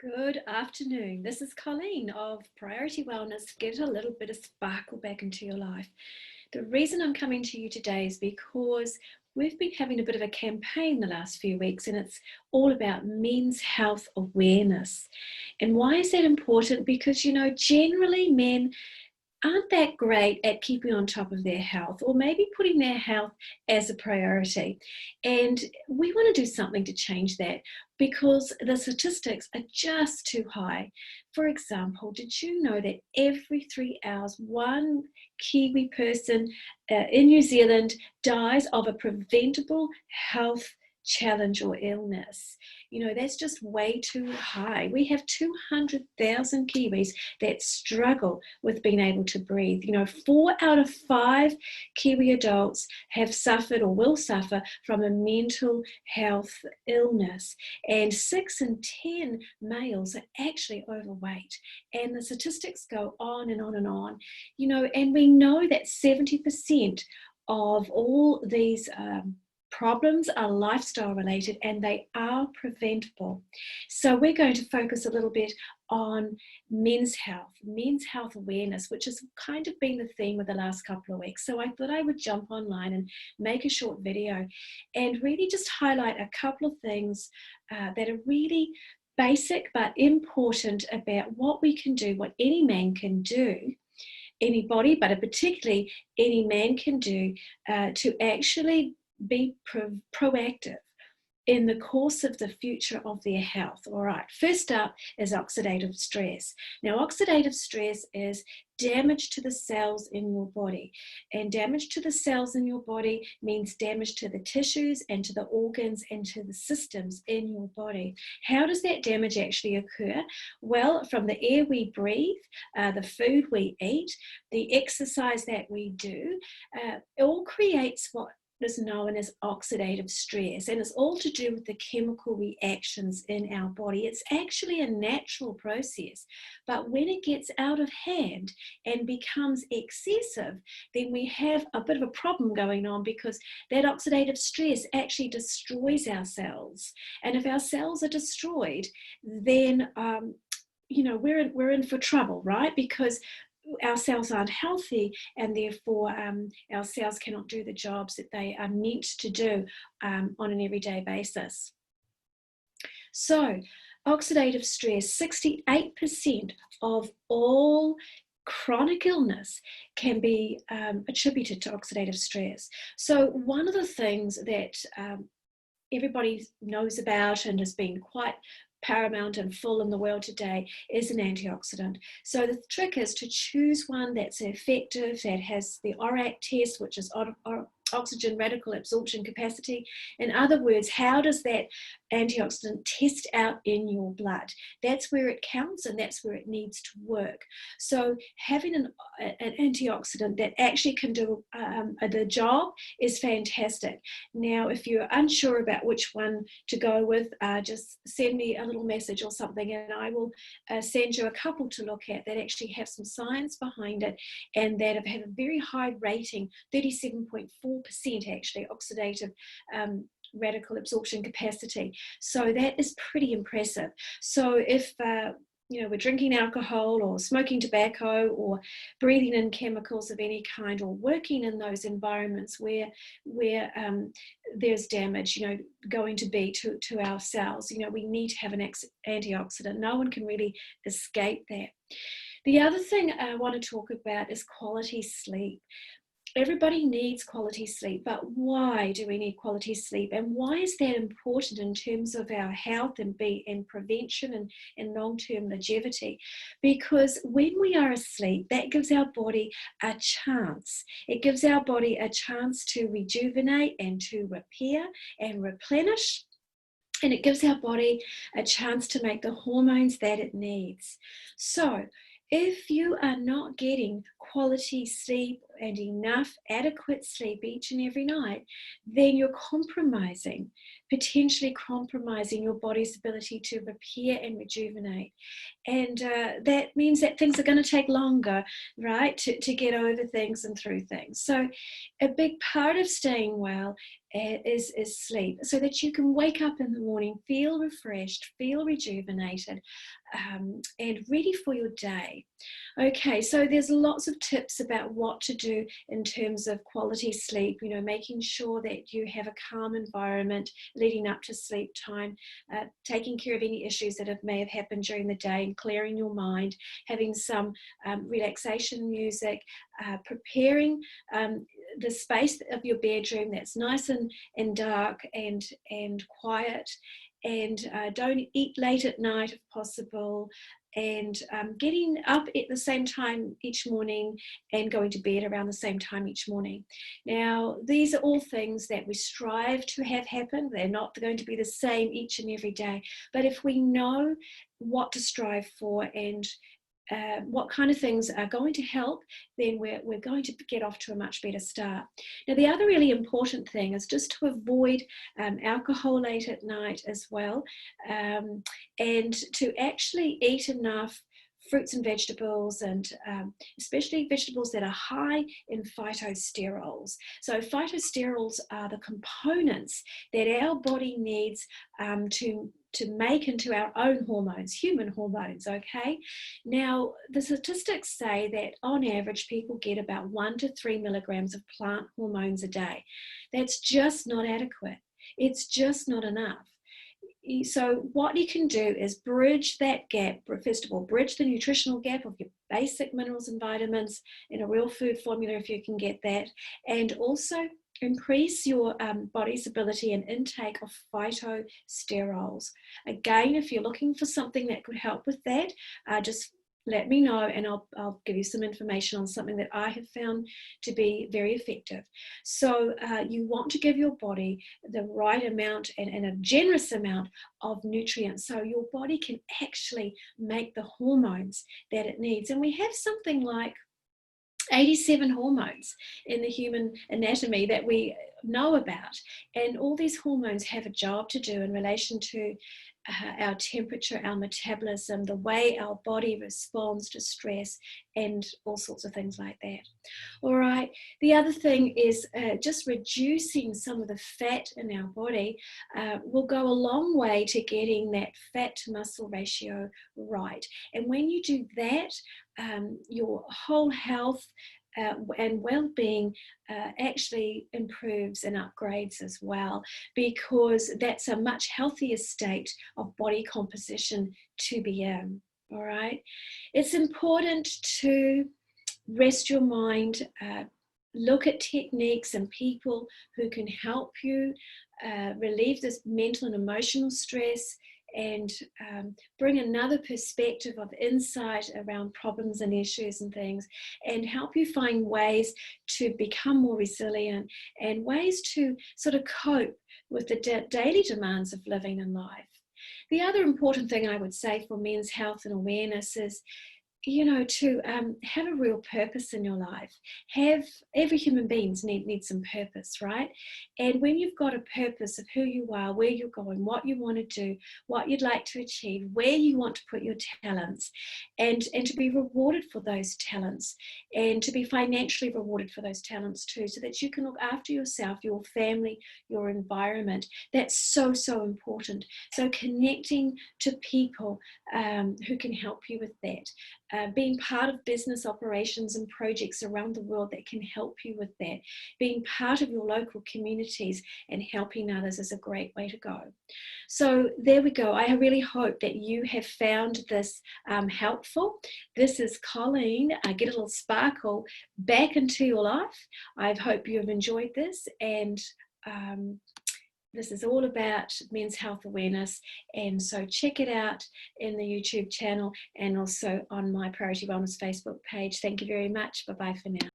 Good afternoon. This is Colleen of Priority Wellness. Get a little bit of sparkle back into your life. The reason I'm coming to you today is because we've been having a bit of a campaign the last few weeks, and it's all about men's health awareness. And why is that important? Because, generally men aren't that great at keeping on top of their health, or maybe putting their health as a priority. And we want to do something to change that because the statistics are just too high. For example, did you know that every 3 hours, one Kiwi person in New Zealand dies of a preventable health challenge or illness? That's just way too high. We have 200,000 Kiwis that struggle with being able to breathe. 4 out of 5 Kiwi adults have suffered or will suffer from a mental health illness, and 6 in 10 males are actually overweight. And the statistics go on and on and on. And we know that 70% of all these problems are lifestyle related, and they are preventable. So we're going to focus a little bit on men's health awareness, which has kind of been the theme of the last couple of weeks. So I thought I would jump online and make a short video and really just highlight a couple of things that are really basic but important about what we can do, what any man can do, anybody, but particularly any man can do to actually be proactive in the course of the future of their health. All right, first up is oxidative stress. Now, oxidative stress is damage to the cells in your body, and damage to the cells in your body means damage to the tissues and to the organs and to the systems in your body. How does that damage actually occur? Well, from the air we breathe, the food we eat, the exercise that we do, it all creates what is known as oxidative stress, and it's all to do with the chemical reactions in our body. It's actually a natural process, but when it gets out of hand and becomes excessive, then we have a bit of a problem going on, because that oxidative stress actually destroys our cells. And if our cells are destroyed, then we're in for trouble, right? Because our cells aren't healthy, and therefore our cells cannot do the jobs that they are meant to do on an everyday basis. So oxidative stress, 68% of all chronic illness can be attributed to oxidative stress. So one of the things that everybody knows about and has been quite paramount and full in the world today is an antioxidant. So the trick is to choose one that's effective, that has the ORAC test, which is oxygen radical absorption capacity. In other words, how does that antioxidant test out in your blood? That's where it counts, and that's where it needs to work. So having an antioxidant that actually can do the job is fantastic. Now, if you're unsure about which one to go with, just send me a little message or something, and I will send you a couple to look at that actually have some science behind it, and that have a very high rating, 37.4% actually, oxidative radical absorption capacity. So that is pretty impressive. So if we're drinking alcohol or smoking tobacco or breathing in chemicals of any kind, or working in those environments where there's damage, going to be to our cells, we need to have an antioxidant. No one can really escape that. The other thing I want to talk about is quality sleep. Everybody needs quality sleep, but why do we need quality sleep? And why is that important in terms of our health and prevention and long-term longevity? Because when we are asleep, that gives our body a chance. It gives our body a chance to rejuvenate and to repair and replenish. And it gives our body a chance to make the hormones that it needs. So if you are not getting quality sleep and enough adequate sleep each and every night, then you're potentially compromising your body's ability to repair and rejuvenate. And that means that things are going to take longer, right, to get over things and through things. So a big part of staying well is sleep, so that you can wake up in the morning, feel refreshed, feel rejuvenated, and ready for your day. Okay, so there's lots of tips about what to do in terms of quality sleep, making sure that you have a calm environment leading up to sleep time, taking care of any issues that may have happened during the day and clearing your mind, having some relaxation music, preparing the space of your bedroom that's nice and dark and quiet, and don't eat late at night if possible, and getting up at the same time each morning and going to bed around the same time each morning. Now, these are all things that we strive to have happen. They're not going to be the same each and every day, but if we know what to strive for and what kind of things are going to help, then we're going to get off to a much better start. Now, the other really important thing is just to avoid alcohol late at night as well, and to actually eat enough fruits and vegetables, and especially vegetables that are high in phytosterols. So phytosterols are the components that our body needs to make into our own hormones, human hormones, okay? Now, the statistics say that on average, people get about 1 to 3 milligrams of plant hormones a day. That's just not adequate. It's just not enough. So what you can do is bridge that gap. First of all, bridge the nutritional gap of your basic minerals and vitamins in a real food formula if you can get that, and also increase your body's ability and intake of phytosterols. Again, if you're looking for something that could help with that, just let me know, and I'll give you some information on something that I have found to be very effective. So you want to give your body the right amount and a generous amount of nutrients, so your body can actually make the hormones that it needs. And we have something like 87 hormones in the human anatomy that we know about, and all these hormones have a job to do in relation to our temperature, our metabolism, the way our body responds to stress, and all sorts of things like that. All right, the other thing is just reducing some of the fat in our body will go a long way to getting that fat to muscle ratio right. And when you do that, your whole health and well-being actually improves and upgrades as well, because that's a much healthier state of body composition to be in. All right, it's important to rest your mind, look at techniques and people who can help you relieve this mental and emotional stress, and bring another perspective of insight around problems and issues and things, and help you find ways to become more resilient and ways to sort of cope with the daily demands of living in life. The other important thing I would say for men's health and awareness is, to have a real purpose in your life. Every human being needs some purpose, right? And when you've got a purpose of who you are, where you're going, what you want to do, what you'd like to achieve, where you want to put your talents, and to be rewarded for those talents, and to be financially rewarded for those talents too, so that you can look after yourself, your family, your environment. That's so important. So connecting to people who can help you with that. Being part of business operations and projects around the world that can help you with that. Being part of your local communities and helping others is a great way to go. So there we go. I really hope that you have found this helpful. This is Colleen. Get a little sparkle back into your life. I hope you have enjoyed this, and this is all about men's health awareness, and so check it out in the YouTube channel and also on my Priority Wellness Facebook page. Thank you very much. Bye-bye for now.